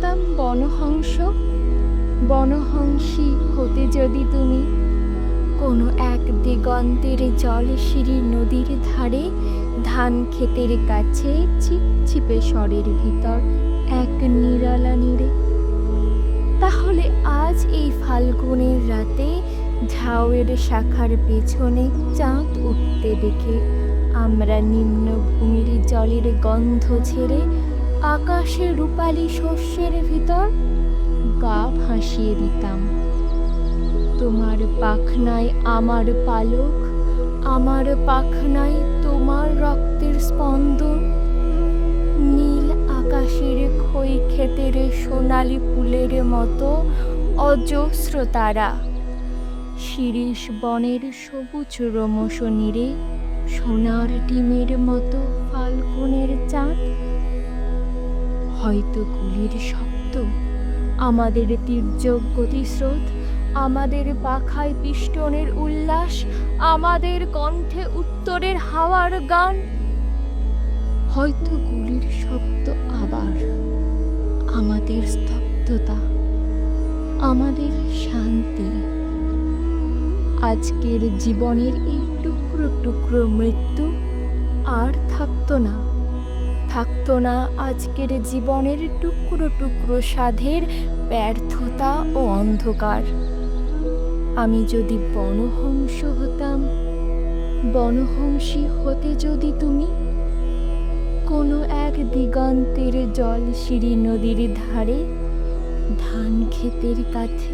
হতাম বনহংস, বনহংসী হতে যদি তুমি কোনো এক দিগন্তের জলশিরি নদীর ধারে, ধান ক্ষেতের কাছে চিপচিপে স্বরের ভিতর এক নিরালা নীড়ে। তাহলে আজ এই ফাল্গুনের রাতে ঝাউয়ের শাখার পেছনে চাঁদ উঠতে দেখে আমরা নিম্নভূমির জলের গন্ধ ছেড়ে আকাশে রূপালী শস্যের ভিতর গা ভাসিয়ে দিতাম। তোমার পাখনায় আমার পালক, আমার পাখনায় তোমার রক্তের স্পন্দন। নীল আকাশের খই ক্ষেতের সোনালি ফুলের মতো অজস্র তারা, শিরীষ বনের সবুজ রোমশ নীড়ে সোনার ডিমের মতো ফাল্গুনের চাঁদ। হয়তো গুলির শব্দ, আমাদের তীর্যক গতিস্রোত, আমাদের পাখায় পিষ্টনের উল্লাস, আমাদের কণ্ঠে উত্তরের হাওয়ার গান। হয়তো গুলির শব্দ আবার, আমাদের স্তব্ধতা, আমাদের শান্তি। আজকের জীবনের এই টুকরো টুকরো মৃত্যু আর থাকতো না, থাকতো না আজকের জীবনের টুকরো টুকরো সাধের ব্যর্থতা ও অন্ধকার। আমি যদি বনহংস হতাম, বনহংসী হতে যদি তুমি কোনো এক দিগন্তের জলশিরি নদীর ধারে, ধান ক্ষেতের কাছে